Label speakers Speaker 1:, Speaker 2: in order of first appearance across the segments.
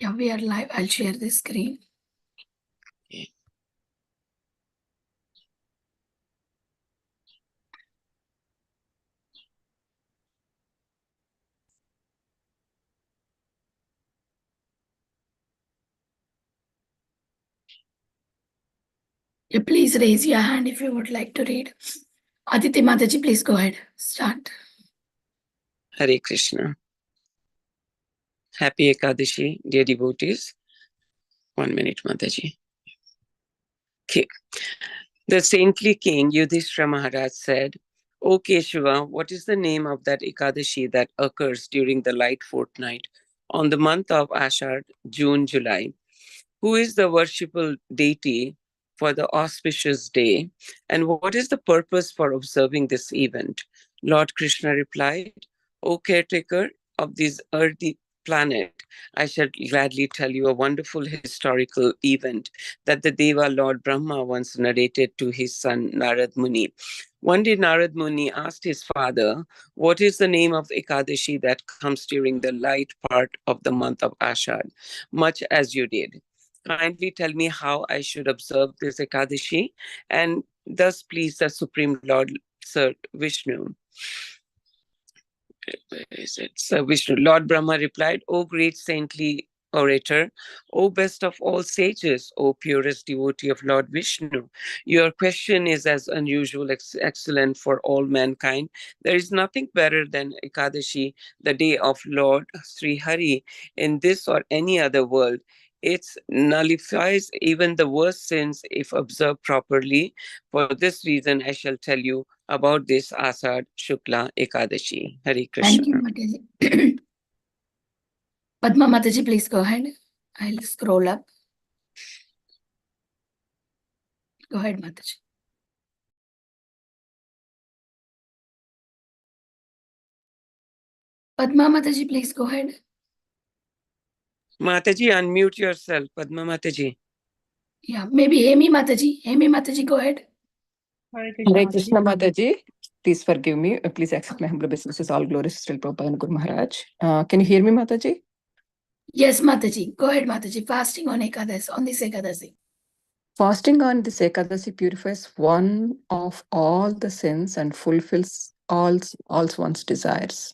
Speaker 1: Yeah, we are live. I'll share the screen.
Speaker 2: Okay.
Speaker 1: Yeah, please raise your hand if you would like to read. Aditi Mataji, please go ahead. Start.
Speaker 2: Hare Krishna. Happy Ekadashi, dear devotees. 1 minute, Mataji. Okay. The saintly king Yudhishthira Maharaj said, O Keshava, what is the name of that Ekadashi that occurs during the light fortnight on the month of Ashad, June, July? Who is the worshipful deity for the auspicious day? And what is the purpose for observing this event? Lord Krishna replied, O caretaker of this earthy planet, I shall gladly tell you a wonderful historical event that the Deva Lord Brahma once narrated to his son Narad Muni. One day, Narad Muni asked his father, what is the name of Ekadashi that comes during the light part of the month of Ashad, much as you did? Kindly tell me how I should observe this Ekadashi and thus please the Supreme Lord Sir Vishnu. Where is it? Sir Vishnu. Lord Brahma replied, O great saintly orator, O best of all sages, O purest devotee of Lord Vishnu, your question is as unusual, excellent for all mankind. There is nothing better than Ekadashi, the day of Lord Sri Hari, in this or any other world. It nullifies even the worst sins if observed properly. For this reason, I shall tell you about this Asad Shukla Ekadashi. Hare
Speaker 1: Thank you,
Speaker 2: Krishna.
Speaker 1: Mataji. Padma Mataji, please go ahead. I'll scroll up. Go ahead, Mataji. Padma Mataji, please go ahead.
Speaker 2: Mataji, unmute yourself. Padma Mataji.
Speaker 1: Yeah, maybe Hemi Mataji. Hemi Mataji, go ahead.
Speaker 3: Hare Krishna Mataji. Please forgive me. Please accept my humble obeisances. All glories still Prabhupada and Guru Maharaj. Can you hear me, Mataji?
Speaker 1: Yes, Mataji. Go ahead, Mataji. Fasting on Ekadasi, on this Ekadasi.
Speaker 3: Fasting on this Ekadasi purifies one of all the sins and fulfills all one's desires.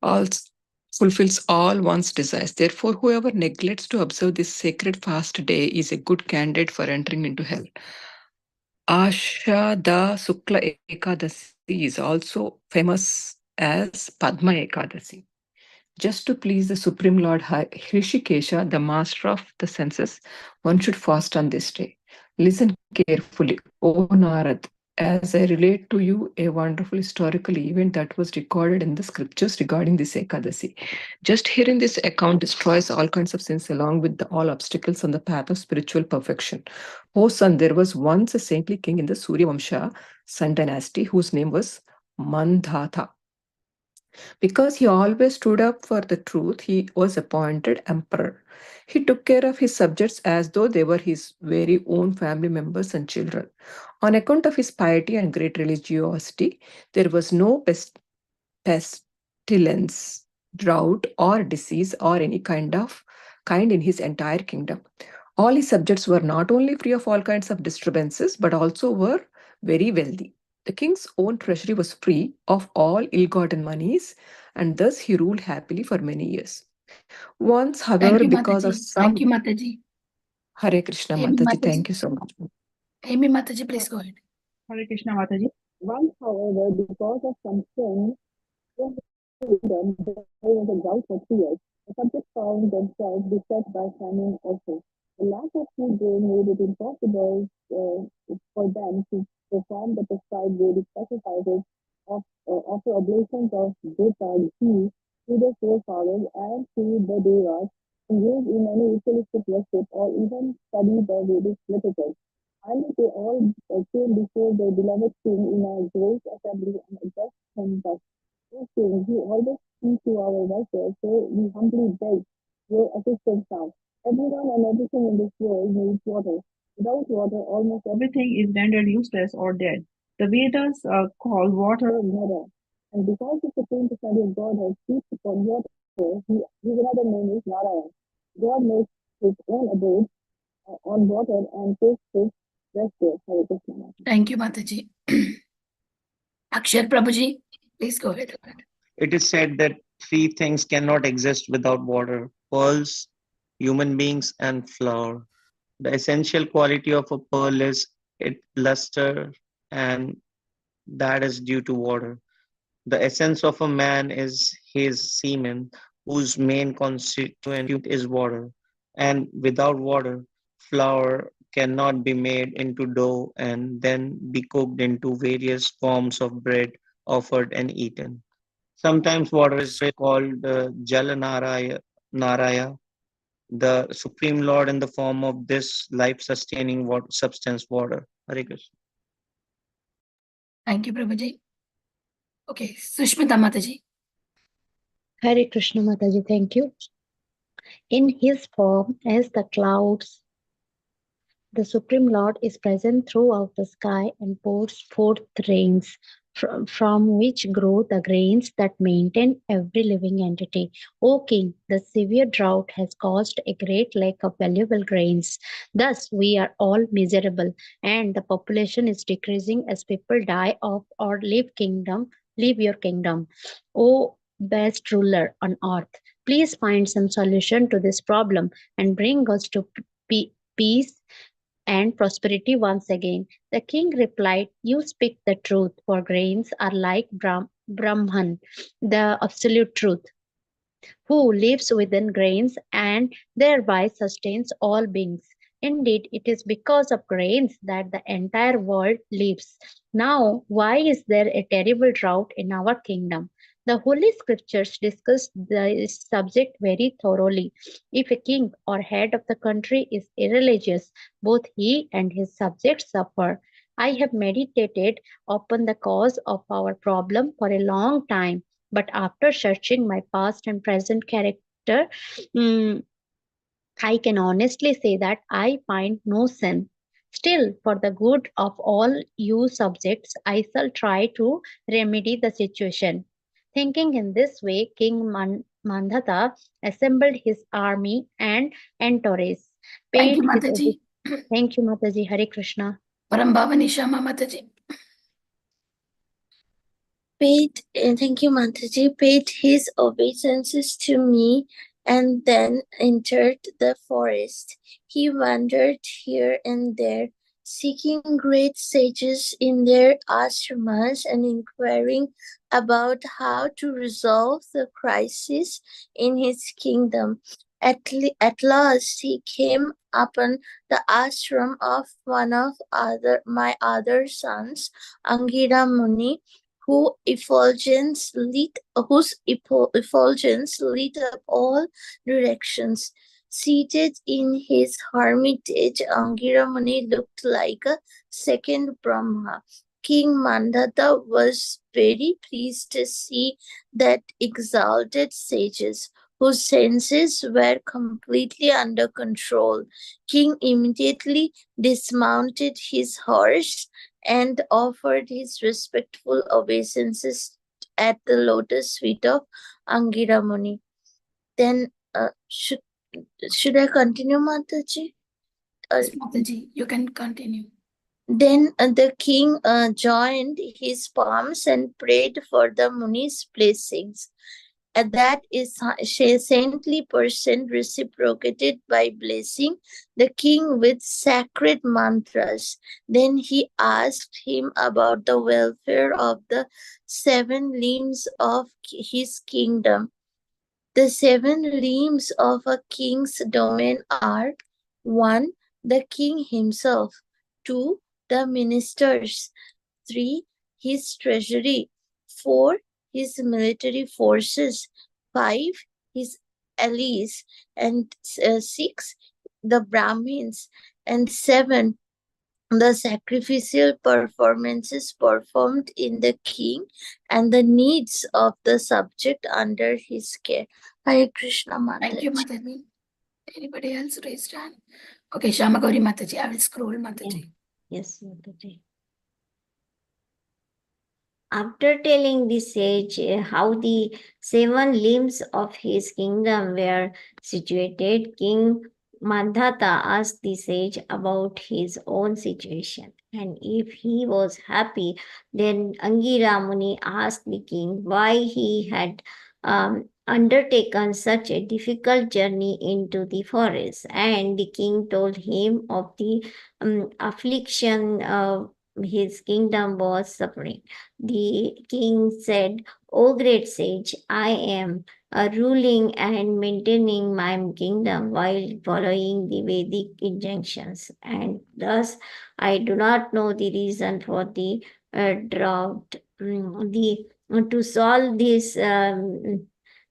Speaker 3: All fulfills all one's desires. Therefore, whoever neglects to observe this sacred fast day is a good candidate for entering into hell. Ashada Sukla Ekadasi is also famous as Padma Ekadasi. Just to please the Supreme Lord Hrishikesha, the master of the senses, one should fast on this day. Listen carefully, O Narad, as I relate to you a wonderful historical event that was recorded in the scriptures regarding this Ekadasi. Just hearing this account destroys all kinds of sins along with all obstacles on the path of spiritual perfection. O son, there was once a saintly king in the Surya Vamsha Sun dynasty whose name was Mandhata. Because he always stood up for the truth, he was appointed emperor. He took care of his subjects as though they were his very own family members and children. On account of his piety and great religiosity, there was no pestilence, drought, or disease, or any kind in his entire kingdom. All his subjects were not only free of all kinds of disturbances, but also were very wealthy. The king's own treasury was free of all ill-gotten monies, and thus he ruled happily for many years. Once, however, because of some...
Speaker 1: Thank you, Mataji.
Speaker 3: Hare Krishna, Mataji. Thank you so much.
Speaker 1: Amy Mataji, please go ahead.
Speaker 4: Hare Krishna, Mataji. Once, however, because of some sin, there was a drought for 3 years. The subjects found themselves beset by famine also. The lack of food grain made it impossible for them to perform the prescribed Vedic sacrifices of offer oblations of Gita ghee to the forefathers and to the devas, engage in any ritualistic worship or even study the Vedic literature. And they all came before their beloved king in a great assembly and addressed him thus. O king, you always speak to our welfare, so we humbly beg your assistance now. Everyone and everything in this world needs water. Without water, almost everything is rendered useless or dead. The Vedas call water Nara. And because the supreme personality of Godhead speaks upon water, his another name is Narayana. God makes his own abode on water and takes his rest there. Hare Krishna. Mataji.
Speaker 1: Thank you, Mataji. Akshar Prabhuji, please go ahead.
Speaker 5: It is said that three things cannot exist without water: pearls, human beings, and flour. The essential quality of a pearl is its luster, and that is due to water. The essence of a man is his semen, whose main constituent is water. And without water, flour cannot be made into dough and then be cooked into various forms of bread offered and eaten. Sometimes water is called Naraya, the Supreme Lord in the form of this life-sustaining substance, water. Hare Krishna.
Speaker 1: Thank you, Prabhuji. Okay, Sushmita Mataji.
Speaker 6: Hare Krishna Mataji, thank you. In his form as the clouds, the Supreme Lord is present throughout the sky and pours forth rains, from which grow the grains that maintain every living entity. O King, the severe drought has caused a great lack of valuable grains. Thus, we are all miserable, and the population is decreasing as people die off or leave your kingdom. O best ruler on earth, please find some solution to this problem and bring us to peace and prosperity once again. The king replied, "You speak the truth, for grains are like Brahman, the absolute truth, who lives within grains and thereby sustains all beings. Indeed, it is because of grains that the entire world lives. Now, why is there a terrible drought in our kingdom? The Holy Scriptures discuss this subject very thoroughly. If a king or head of the country is irreligious, both he and his subjects suffer. I have meditated upon the cause of our problem for a long time, but after searching my past and present character, mm, I can honestly say that I find no sin. Still, for the good of all you subjects, I shall try to remedy the situation." Thinking in this way, King Mandhata assembled his army and entourage,
Speaker 1: Thank you,
Speaker 6: paid his
Speaker 1: Mataji.
Speaker 6: Thank you, Mataji. Hare Krishna.
Speaker 1: Parambhavani Shama Mataji.
Speaker 7: Thank you, Mataji, paid his obeisances to me and then entered the forest. He wandered here and there, seeking great sages in their ashramas and inquiring about how to resolve the crisis in his kingdom. At last, he came upon the ashram of one of my other sons, Angira Muni, whose effulgence lit up all directions. Seated in his hermitage, Angira Muni looked like a second Brahma. King Mandata was very pleased to see that exalted sages, whose senses were completely under control. King immediately dismounted his horse and offered his respectful obeisances at the lotus feet of Angira Muni. Then, should I continue, Mataji?
Speaker 1: Yes, Mataji, you can continue.
Speaker 7: Then the king joined his palms and prayed for the Muni's blessings. And that is saintly person reciprocated by blessing the king with sacred mantras. Then he asked him about the welfare of the 7 limbs of his kingdom. The 7 limbs of a king's domain are: 1. The king himself, 2. The ministers, 3. His treasury, 4. His military forces, 5. His allies, and 6. The Brahmins, and 7. The sacrificial performances performed in the king and the needs of the subject under his care. Hare Krishna Mataji.
Speaker 1: Thank you, Mataji. Anybody else raised hand? Okay, Shama Gauri Mataji. I will scroll Mataji.
Speaker 6: Yes, Mataji.
Speaker 8: After telling the sage how the 7 limbs of his kingdom were situated, King Mandhata asked the sage about his own situation, and if he was happy, then Angira Muni asked the king why he had undertaken such a difficult journey into the forest, and the king told him of the affliction his kingdom was suffering. The king said, O great sage, I am ruling and maintaining my kingdom while following the Vedic injunctions, and thus I do not know the reason for the drought. To solve this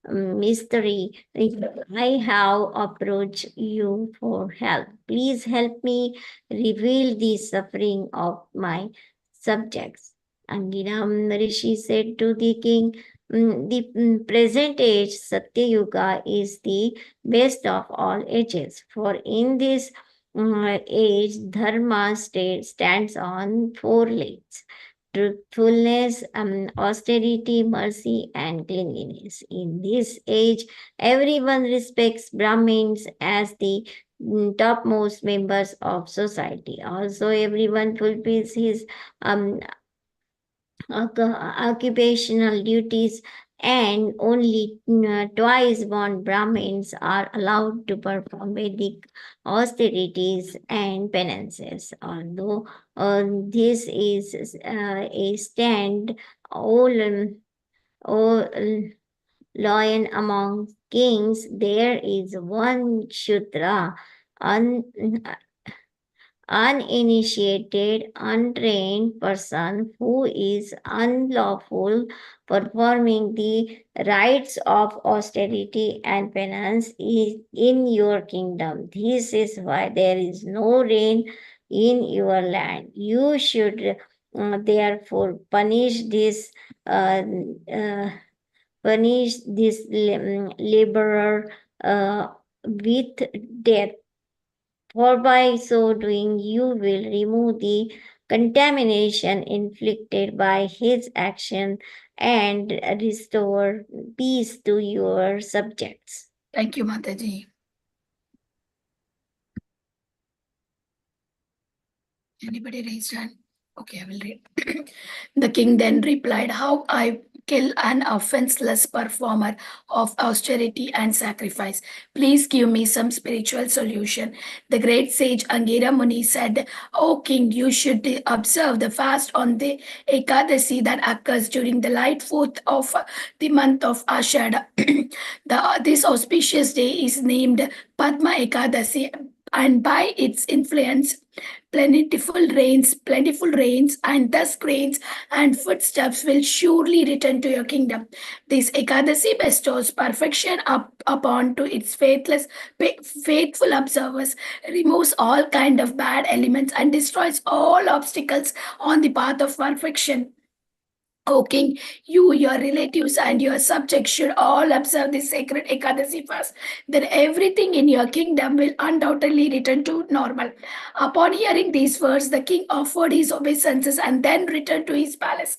Speaker 8: mystery, I have approached you for help. Please help me reveal the suffering of my subjects. Angiram Rishi said to the king, the present age, Satya Yuga, is the best of all ages. For in this age, Dharma stands on 4 legs: truthfulness, austerity, mercy, and cleanliness. In this age, everyone respects Brahmins as the topmost members of society. Also, everyone fulfills his um, occupational duties, and only twice born Brahmins are allowed to perform Vedic austerities and penances. Although this is a stand, all, all lion among kings, there is one Shudra, uninitiated, untrained person who is unlawful performing the rites of austerity and penance is in your kingdom. This is why there is no rain in your land. You should therefore uh, uh, punish this laborer with death, for by so doing you will remove the contamination inflicted by his action and restore peace to your subjects.
Speaker 1: Thank you, Mataji. Anybody raised hand? Okay, I will read. The king then replied, how I kill an offenseless performer of austerity and sacrifice. Please give me some spiritual solution. The great sage Angira Muni said, O king, you should observe the fast on the Ekadasi that occurs during the light 4th of the month of Ashada. This auspicious day is named Padma Ekadasi, and by its influence, plentiful rains, and thus grains and foodstuffs will surely return to your kingdom. This Ekadasi bestows perfection upon to its faithful observers, removes all kind of bad elements, and destroys all obstacles on the path of perfection. O king, you, your relatives, and your subjects should all observe this sacred Ekadasi fast. Then everything in your kingdom will undoubtedly return to normal. Upon hearing these words, the king offered his obeisances and then returned to his palace.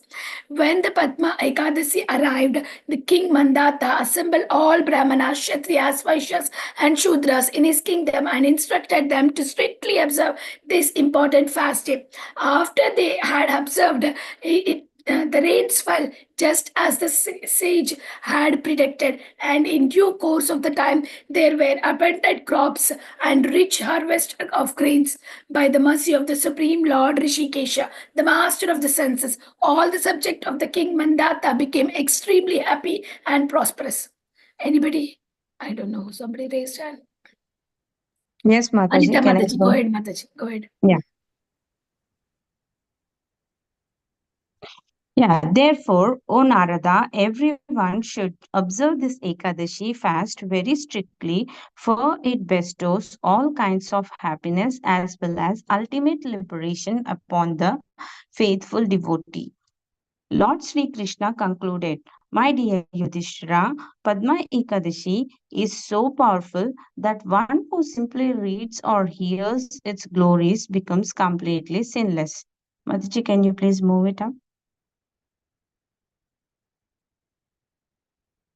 Speaker 1: When the Padma Ekadasi arrived, the king Mandata assembled all Brahmanas, Kshatriyas, Vaishyas, and Shudras in his kingdom and instructed them to strictly observe this important fast day. After they had observed it, the rains fell just as the sage had predicted, and in due course of the time there were abundant crops and rich harvest of grains. By the mercy of the Supreme Lord Rishikesha, the master of the senses, all the subject of the king Mandata became extremely happy and prosperous. Anybody? I don't know. Somebody raised hand.
Speaker 9: Yes, Mataji.
Speaker 1: Anita
Speaker 9: Can I
Speaker 1: Mataji, go ahead, Mataji. Go ahead.
Speaker 9: Yeah. Yeah, therefore, O Narada, everyone should observe this Ekadashi fast very strictly, for it bestows all kinds of happiness as well as ultimate liberation upon the faithful devotee. Lord Sri Krishna concluded, my dear Yudhishthira, Padma Ekadashi is so powerful that one who simply reads or hears its glories becomes completely sinless. Mataji, can you please move it up?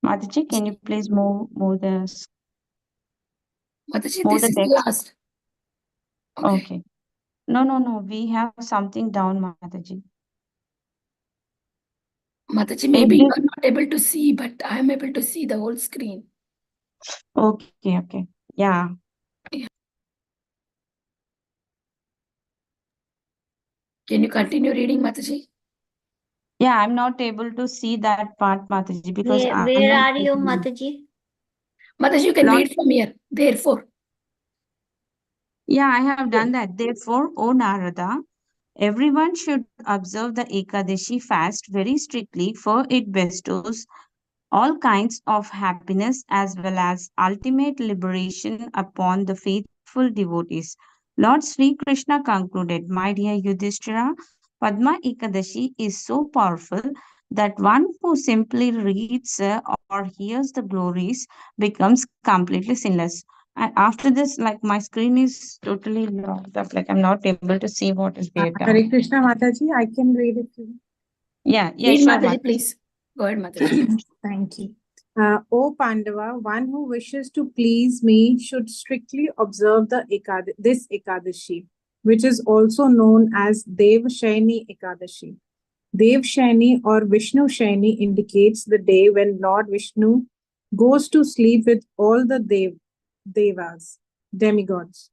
Speaker 9: Mataji, can you please move
Speaker 1: Mataji,
Speaker 9: move
Speaker 1: this
Speaker 9: the
Speaker 1: is the
Speaker 9: text?
Speaker 1: last. Okay.
Speaker 9: Okay. No. We have something down, Mataji.
Speaker 1: Mataji, maybe you
Speaker 9: Every
Speaker 1: are not able to see, but I am able to see the whole screen.
Speaker 9: okay. Yeah.
Speaker 1: Can you continue reading, Mataji?
Speaker 9: Yeah, I'm not able to see that part, Mataji, because I'm
Speaker 8: Where
Speaker 9: not
Speaker 8: are you,
Speaker 9: able to-
Speaker 8: Mataji?
Speaker 1: Mataji, you can
Speaker 9: Lord,
Speaker 1: read from here. Therefore.
Speaker 9: yeah, I have done that. Therefore, O Narada, everyone should observe the Ekadashi fast very strictly, for it bestows all kinds of happiness as well as ultimate liberation upon the faithful devotees. Lord Sri Krishna concluded, my dear Yudhishthira, Padma Ekadashi is so powerful that one who simply reads or hears the glories becomes completely sinless. And after this, like my screen is totally locked up, like I'm not able to see what is there down.
Speaker 10: Hare Krishna Mataji, I can read it to you.
Speaker 9: Yeah,
Speaker 1: Read,
Speaker 9: sure,
Speaker 1: Mataji,
Speaker 9: Mataji.
Speaker 1: please. Go ahead, Mataji.
Speaker 10: Thank you. O Pandava, one who wishes to please me should strictly observe this Ekadashi, which is also known as Devshayani Ekadashi. Devshayani or Vishnu Shayani indicates the day when Lord Vishnu goes to sleep with all the devas, demigods.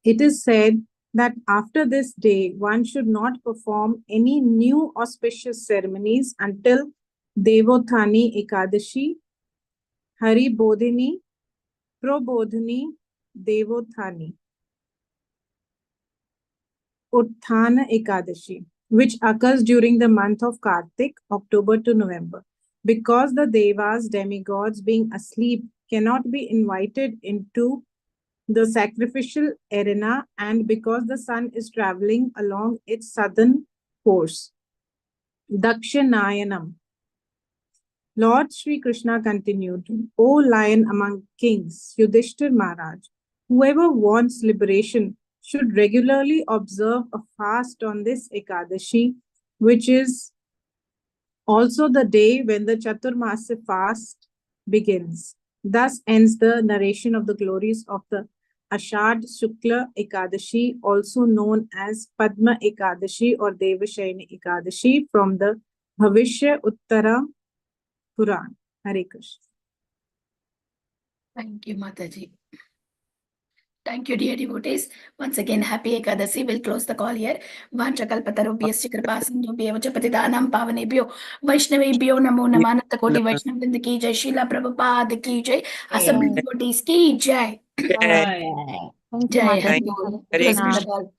Speaker 10: It is said that after this day, one should not perform any new auspicious ceremonies until Devothani Ekadashi, Hari Bodhini, Probodhini, Devothani, Utthana Ekadashi, which occurs during the month of Kartik, October to November. Because the devas, demigods, being asleep, cannot be invited into the sacrificial arena, and because the sun is traveling along its southern course. Dakshinayanam. Lord Sri Krishna continued, O lion among kings, Yudhishthir Maharaj, whoever wants liberation should regularly observe a fast on this Ekadashi, which is also the day when the Chaturmasya fast begins. Thus ends the narration of the glories of the Ashad Shukla Ekadashi, also known as Padma Ekadashi or Devashayani Ekadashi, from the Bhavishya Uttara Puran. Hare Krishna.
Speaker 1: Thank you, Mataji. Thank you, dear devotees. Once again, happy Ekadasi. We'll close the call here. Vanchakalpatarubhyascha kripasindhubhyev च पतितानां पावनेभ्यो वैष्णवेभ्यो नमो नमः अनंतकोटि वैष्णव वृंद की जय श्रीला प्रभुपाद की जय सभी devotees की जय
Speaker 9: Thank you,
Speaker 1: जय
Speaker 9: Mataji.
Speaker 1: हरि बोल.
Speaker 9: Hare
Speaker 1: Closing the
Speaker 9: Krishna.
Speaker 1: call.